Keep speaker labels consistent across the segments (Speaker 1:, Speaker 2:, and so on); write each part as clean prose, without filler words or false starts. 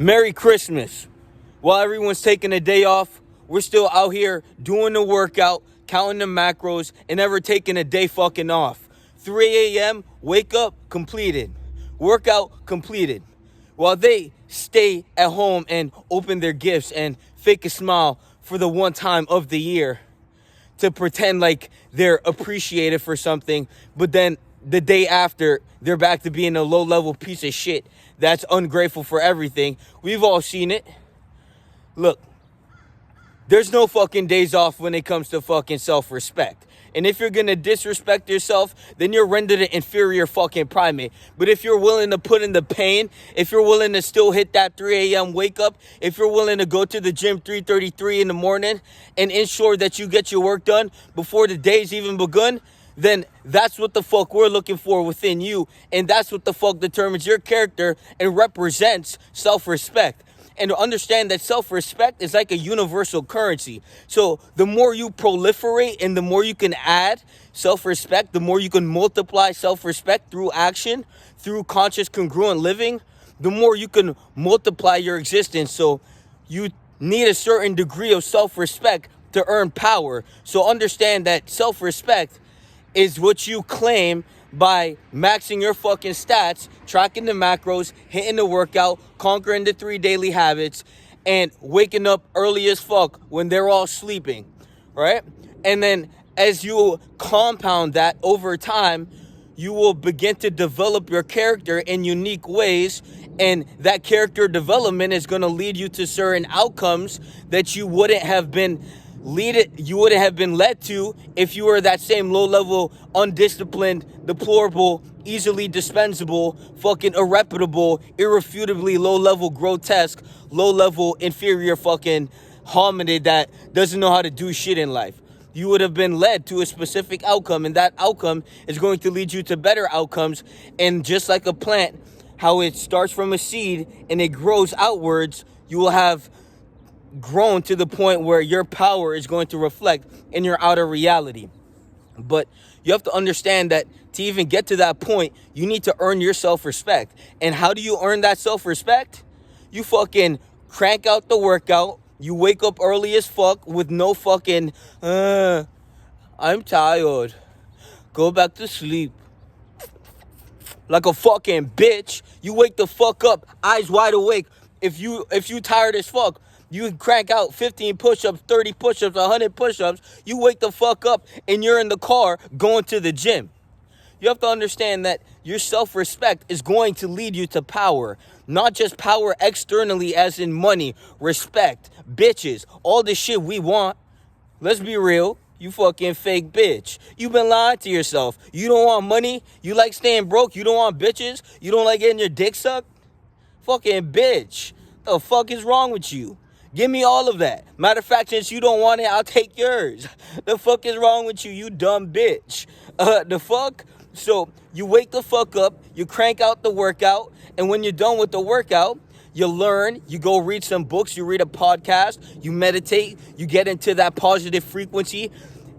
Speaker 1: Merry Christmas. While everyone's taking a day off, we're still out here doing the workout, counting the macros, and never taking a day fucking off. 3 a.m., wake up, completed. Workout, completed. While they stay at home and open their gifts and fake a smile for the one time of the year to pretend like they're appreciated for something, but then the day after, they're back to being a low-level piece of shit that's ungrateful for everything. We've all seen it. Look, there's no fucking days off when it comes to fucking self-respect. And if you're gonna disrespect yourself, then you're rendered an inferior fucking primate. But if you're willing to put in the pain, if you're willing to still hit that 3 a.m. wake up, if you're willing to go to the gym 3:33 in the morning and ensure that you get your work done before the day's even begun, then that's what the fuck we're looking for within you. And that's what the fuck determines your character and represents self-respect. And to understand that self-respect is like a universal currency. So the more you proliferate and the more you can add self-respect, the more you can multiply self-respect through action, through conscious congruent living, the more you can multiply your existence. So you need a certain degree of self-respect to earn power. So understand that self-respect is what you claim by maxing your fucking stats, tracking the macros, hitting the workout, conquering the 3 daily habits, and waking up early as fuck when they're all sleeping, right? And then as you compound that over time, you will begin to develop your character in unique ways, and that character development is going to lead you to certain outcomes that you wouldn't have been led to if you were that same low-level, undisciplined, deplorable, easily dispensable, fucking irreputable, irrefutably low-level, grotesque, low-level, inferior fucking hominid that doesn't know how to do shit in life. You would have been led to a specific outcome, and that outcome is going to lead you to better outcomes. And just like a plant, how it starts from a seed and it grows outwards, you will have grown to the point where your power is going to reflect in your outer reality. But you have to understand that to even get to that point, you need to earn your self-respect. And how do you earn that self-respect? You fucking crank out the workout. You wake up early as fuck with no fucking, I'm tired. Go back to sleep. Like a fucking bitch. You wake the fuck up, eyes wide awake. If you tired as fuck, you crank out 15 push-ups, 30 push-ups, 100 push-ups. You wake the fuck up and you're in the car going to the gym. You have to understand that your self-respect is going to lead you to power. Not just power externally as in money, respect, bitches, all the shit we want. Let's be real. You fucking fake bitch. You've been lying to yourself. You don't want money. You like staying broke. You don't want bitches. You don't like getting your dick sucked. Fucking bitch. The fuck is wrong with you? Give me all of that. Matter of fact, since you don't want it, I'll take yours. The fuck is wrong with you, you dumb bitch? The fuck? So you wake the fuck up, you crank out the workout, and when you're done with the workout, you learn, you go read some books, you read a podcast, you meditate, you get into that positive frequency,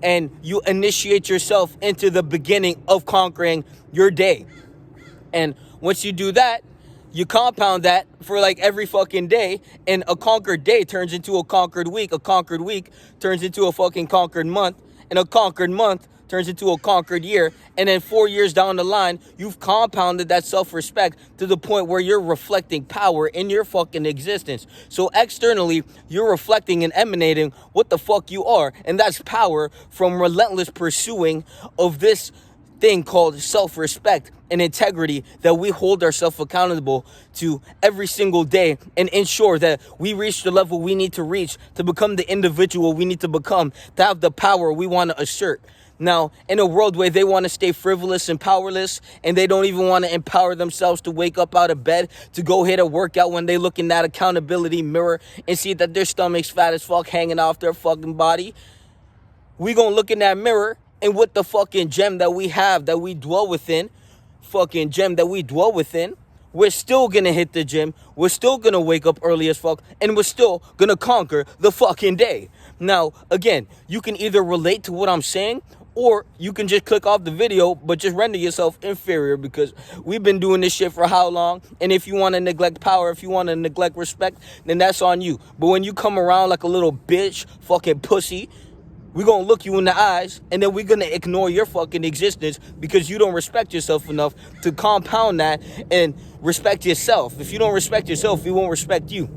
Speaker 1: and you initiate yourself into the beginning of conquering your day. And once you do that, you compound that for like every fucking day, and a conquered day turns into a conquered week. A conquered week turns into a fucking conquered month, and a conquered month turns into a conquered year. And then 4 years down the line, you've compounded that self-respect to the point where you're reflecting power in your fucking existence. So externally, you're reflecting and emanating what the fuck you are, and that's power from relentless pursuing of this thing called self-respect and integrity that we hold ourselves accountable to every single day, and ensure that we reach the level we need to reach to become the individual we need to become, to have the power we want to assert. Now, in a world where they want to stay frivolous and powerless, and they don't even want to empower themselves to wake up out of bed, to go hit a workout when they look in that accountability mirror and see that their stomach's fat as fuck hanging off their fucking body, we gonna look in that mirror, and with the fucking gem that we have, that we dwell within, we're still gonna hit the gym, we're still gonna wake up early as fuck, and we're still gonna conquer the fucking day. Now, again, you can either relate to what I'm saying, Or you can just click off the video, but just render yourself inferior, because we've been doing this shit for how long? And if you want to neglect power, if you want to neglect respect, then that's on you. But when you come around like a little bitch, fucking pussy, we're going to look you in the eyes, and then we're going to ignore your fucking existence because you don't respect yourself enough to compound that and respect yourself. If you don't respect yourself, we won't respect you.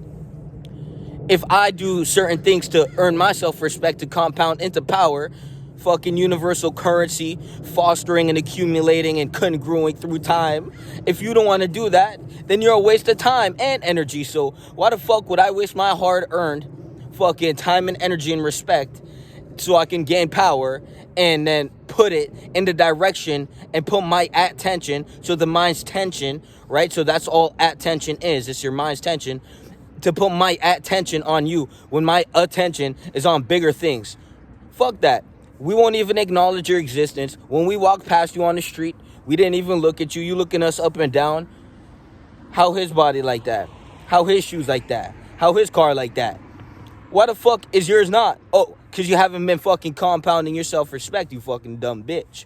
Speaker 1: If I do certain things to earn my self-respect, to compound into power, fucking universal currency, fostering and accumulating and congruing through time, if you don't want to do that, then you're a waste of time and energy. So why the fuck would I waste my hard-earned fucking time and energy and respect so I can gain power and then put it in the direction and put my attention, so the mind's tension, right? So that's all attention is. It's your mind's tension, to put my attention on you when my attention is on bigger things. Fuck that. We won't even acknowledge your existence. When we walk past you on the street, we didn't even look at you. You looking us up and down. How his body like that? How his shoes like that? How his car like that? Why the fuck is yours not? Oh, because you haven't been fucking compounding your self-respect, you fucking dumb bitch.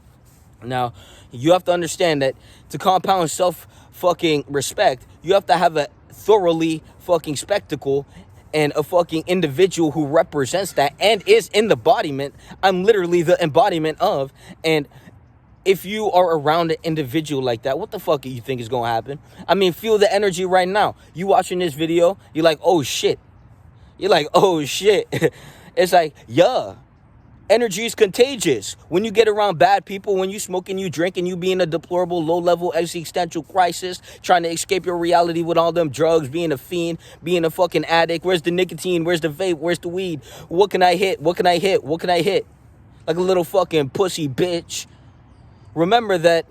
Speaker 1: Now, you have to understand that to compound self-fucking respect, you have to have a thoroughly fucking spectacle and a fucking individual who represents that and is in the embodiment. I'm literally the embodiment of. And if you are around an individual like that, what the fuck do you think is going to happen? I mean, feel the energy right now. You watching this video, you're like, oh shit. You're like, oh shit. It's like, yeah, energy is contagious. When you get around bad people, when you smoke and you drink and you be in a deplorable low-level existential crisis, trying to escape your reality with all them drugs, being a fiend, being a fucking addict. Where's the nicotine? Where's the vape? Where's the weed? What can I hit? What can I hit? What can I hit? Like a little fucking pussy bitch. Remember that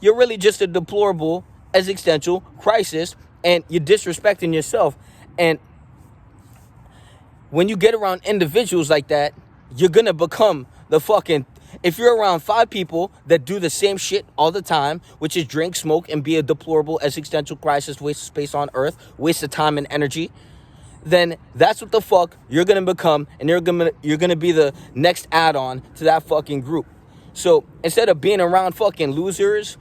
Speaker 1: you're really just a deplorable existential crisis, and you're disrespecting yourself. And when you get around individuals like that, you're going to become the fucking... If you're around 5 people that do the same shit all the time, which is drink, smoke, and be a deplorable existential crisis, waste of space on earth, waste of time and energy, then that's what the fuck you're going to become, and you're going to be the next add-on to that fucking group. So instead of being around fucking losers,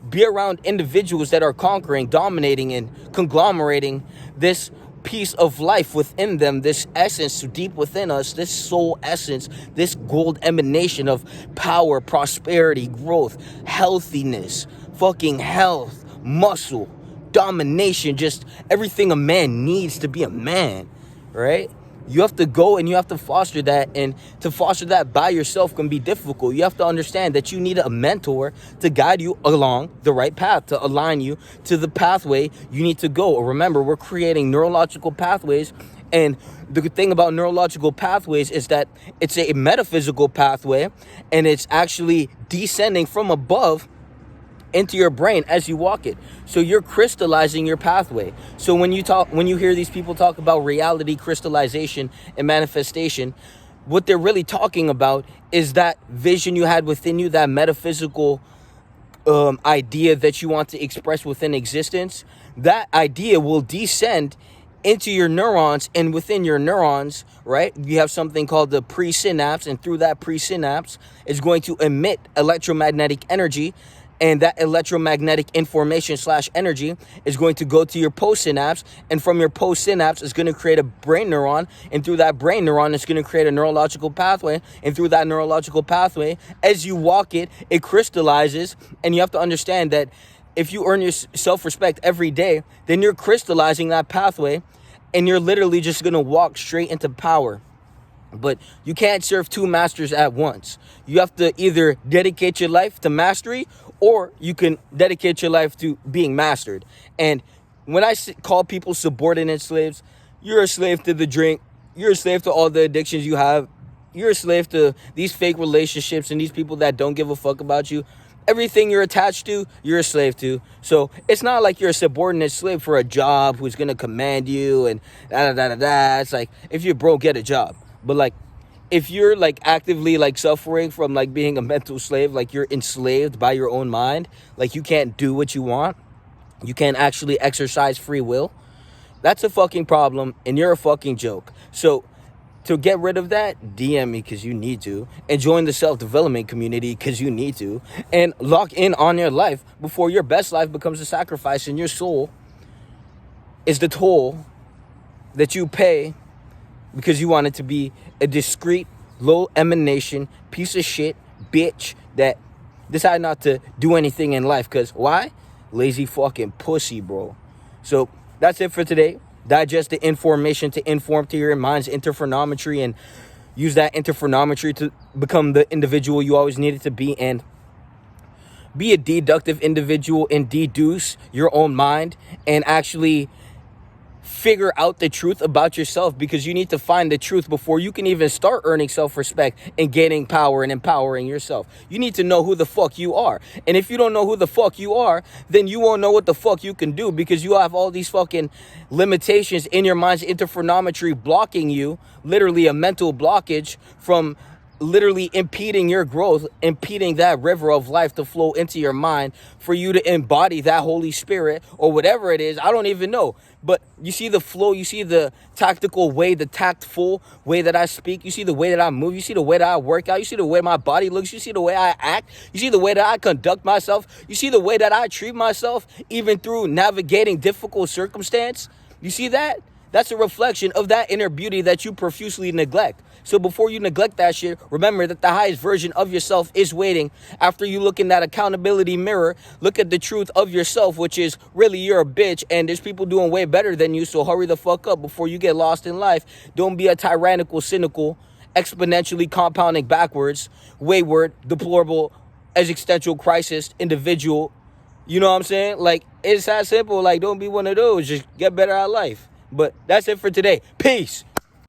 Speaker 1: be around individuals that are conquering, dominating, and conglomerating this piece of life within them, this essence deep within us, this soul essence, this gold emanation of power, prosperity, growth, healthiness, fucking health, muscle, domination, just everything a man needs to be a man, right? You have to go and you have to foster that, and to foster that by yourself can be difficult. You have to understand that you need a mentor to guide you along the right path, to align you to the pathway you need to go. Remember, we're creating neurological pathways, and the good thing about neurological pathways is that it's a metaphysical pathway, and it's actually descending from above into your brain as you walk it. So you're crystallizing your pathway. So when you hear these people talk about reality crystallization and manifestation, what they're really talking about is that vision you had within you, that metaphysical idea that you want to express within existence. That idea will descend into your neurons, and within your neurons, right, you have something called the presynapse, and through that presynapse, it's going to emit electromagnetic energy. And that electromagnetic information / energy is going to go to your postsynapse. And from your postsynapse, it's going to create a brain neuron. And through that brain neuron, it's going to create a neurological pathway. And through that neurological pathway, as you walk it, it crystallizes. And you have to understand that if you earn your self-respect every day, then you're crystallizing that pathway. And you're literally just going to walk straight into power. But you can't serve 2 masters at once. You have to either dedicate your life to mastery, or you can dedicate your life to being mastered. And when I call people subordinate slaves, you're a slave to the drink. You're a slave to all the addictions you have. You're a slave to these fake relationships and these people that don't give a fuck about you. Everything you're attached to, you're a slave to. So it's not like you're a subordinate slave for a job who's going to command you and da-da-da-da-da. It's like, if you're broke, get a job. But like, if you're like actively like suffering from like being a mental slave, like you're enslaved by your own mind, like you can't do what you want, you can't actually exercise free will, that's a fucking problem, and you're a fucking joke. So to get rid of that, DM me because you need to, and join the self-development community because you need to, and lock in on your life before your best life becomes a sacrifice and your soul is the toll that you pay because you want it to be a discreet, low emanation, piece of shit, bitch that decide not to do anything in life. Because why? Lazy fucking pussy, bro. So that's it for today. Digest the information to inform to your mind's interferometry and use that interferometry to become the individual you always needed to be, and be a deductive individual and deduce your own mind and actually figure out the truth about yourself, because you need to find the truth before you can even start earning self-respect and gaining power and empowering yourself. You need to know who the fuck you are. And if you don't know who the fuck you are, then you won't know what the fuck you can do, because you have all these fucking limitations in your mind's interferometry blocking you, literally a mental blockage from literally impeding your growth, impeding that river of life to flow into your mind for you to embody that Holy Spirit or whatever it is. I don't even know. But you see the flow, you see the tactical way, the tactful way that I speak, you see the way that I move, you see the way that I work out, you see the way my body looks, you see the way I act, you see the way that I conduct myself, you see the way that I treat myself, even through navigating difficult circumstance. You see that? That's a reflection of that inner beauty that you profusely neglect. So before you neglect that shit, remember that the highest version of yourself is waiting. After you look in that accountability mirror, look at the truth of yourself, which is really you're a bitch and there's people doing way better than you. So hurry the fuck up before you get lost in life. Don't be a tyrannical, cynical, exponentially compounding backwards, wayward, deplorable, existential crisis individual. You know what I'm saying? Like, it's that simple. Like, don't be one of those. Just get better at life. But that's it for today. Peace.